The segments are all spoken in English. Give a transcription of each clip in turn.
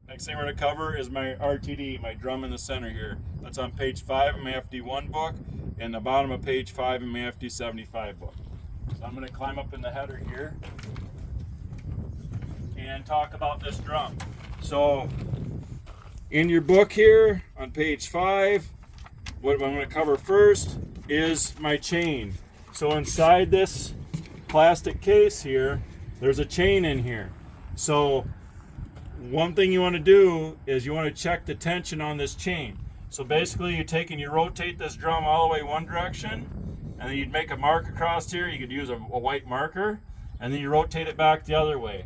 Next thing we're going to cover is my RTD, my drum in the center here. That's on page 5 of my FD1 book and the bottom of page 5 in my FD75 book. So I'm going to climb up in the header here and talk about this drum. So in your book here on page 5, what I'm going to cover first is my chain. So inside this plastic case here, there's a chain in here. So one thing you want to do is you want to check the tension on this chain. So basically you take and you rotate this drum all the way one direction, and then you'd make a mark across here. You could use a white marker, and then you rotate it back the other way.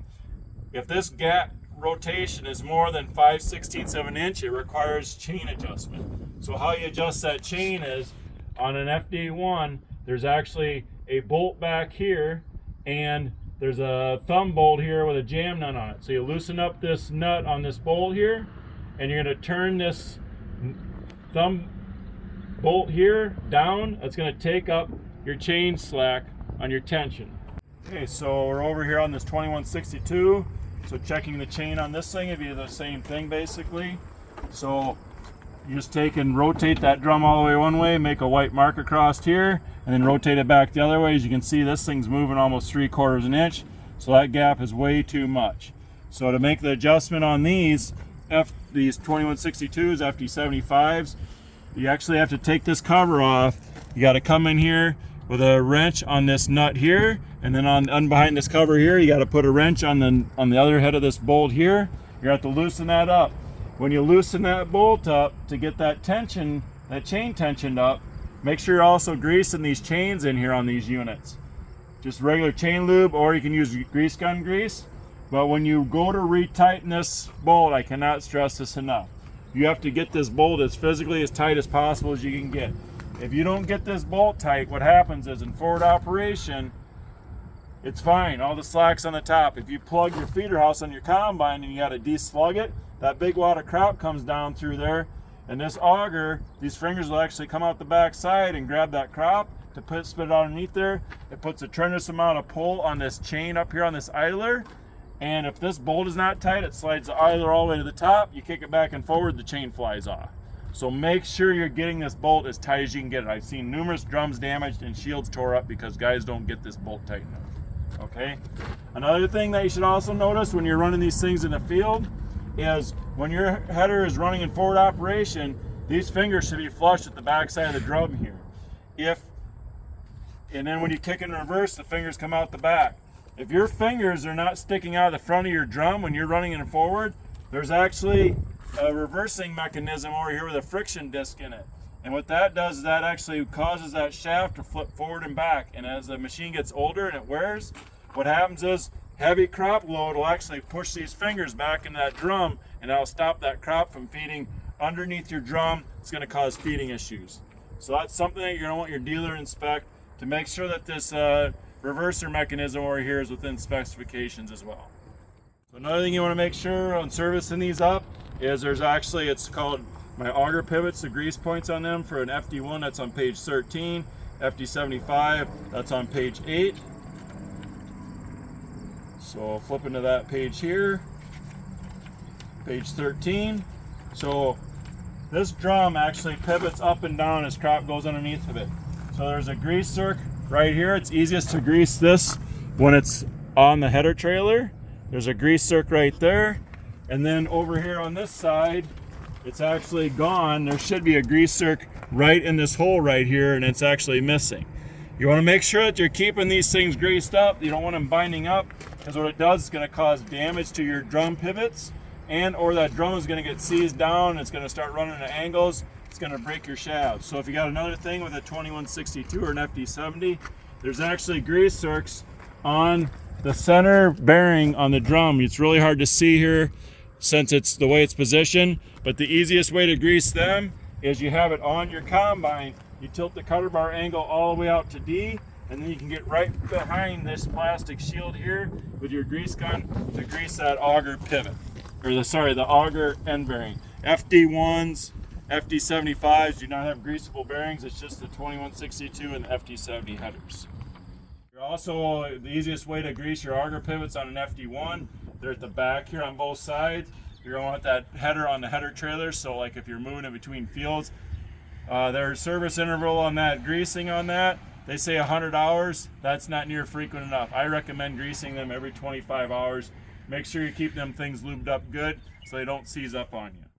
If this gap rotation is more than 5/16 of an inch, it requires chain adjustment. So how you adjust that chain is, on an FD1, there's actually a bolt back here, and there's a thumb bolt here with a jam nut on it. So you loosen up this nut on this bolt here, and you're going to turn this thumb bolt here down. That's going to take up your chain slack on your tension. Okay, so we're over here on this 2162. So checking the chain on this thing, it'd be the same thing basically. So you just take and rotate that drum all the way one way, make a white mark across here, and then rotate it back the other way. As you can see, this thing's moving almost 3/4 an inch, so that gap is way too much. So to make the adjustment on these 2162s, FD75s, you actually have to take this cover off. You got to come in here with a wrench on this nut here, and then on behind this cover here, you got to put a wrench on the other head of this bolt here. You have to loosen that up. When you loosen that bolt up to get that tension, that chain tensioned up, make sure you're also greasing these chains in here on these units. Just regular chain lube, or you can use grease gun grease. But when you go to retighten this bolt, I cannot stress this enough. You have to get this bolt as physically as tight as possible as you can get. If you don't get this bolt tight, what happens is in forward operation, it's fine, all the slack's on the top. If you plug your feeder house on your combine and you gotta deslug it, that big wad of crop comes down through there, and this auger, these fingers will actually come out the back side and grab that crop to spit it underneath there. It puts a tremendous amount of pull on this chain up here on this idler, and if this bolt is not tight, it slides the idler all the way to the top. You kick it back and forward, the chain flies off. So make sure you're getting this bolt as tight as you can get it. I've seen numerous drums damaged and shields tore up because guys don't get this bolt tight enough. Okay? Another thing that you should also notice when you're running these things in the field is when your header is running in forward operation, these fingers should be flush at the back side of the drum here. And then when you kick in reverse, the fingers come out the back. If your fingers are not sticking out of the front of your drum when you're running in forward, there's actually a reversing mechanism over here with a friction disc in it. And what that does is that actually causes that shaft to flip forward and back. And as the machine gets older and it wears, what happens is heavy crop load will actually push these fingers back into that drum, and that'll stop that crop from feeding underneath your drum. It's going to cause feeding issues. So that's something that you're going to want your dealer inspect to make sure that this reverser mechanism over here is within specifications as well. So another thing you want to make sure on servicing these up is there's actually, it's called my auger pivots, the grease points on them for an FD1, that's on page 13, FD75, that's on page 8. So flip into that page here, page 13. So this drum actually pivots up and down as crop goes underneath of it. So there's a grease circuit right here. It's easiest to grease this when it's on the header trailer. There's a grease circuit right there. And then over here on this side, it's actually gone. There should be a grease circuit right in this hole right here, and it's actually missing. You want to make sure that you're keeping these things greased up. You don't want them binding up, because what it does is going to cause damage to your drum pivots, and or that drum is going to get seized down. It's going to start running at angles. It's going to break your shaft. So if you got another thing with a 2162 or an FD70, there's actually grease circs on the center bearing on the drum. It's really hard to see here since it's the way it's positioned, but the easiest way to grease them is you have it on your combine. You tilt the cutter bar angle all the way out to D, and then you can get right behind this plastic shield here with your grease gun to grease that auger pivot, or the auger end bearing. FD1s, FD75s do not have greasable bearings. It's just the 2162 and the FD70 headers. Also, the easiest way to grease your auger pivots on an FD1, they're at the back here on both sides. You're going to want that header on the header trailer, so like if you're moving in between fields. Their service interval on that, greasing on that, they say 100 hours. That's not near frequent enough. I recommend greasing them every 25 hours. Make sure you keep them things lubed up good so they don't seize up on you.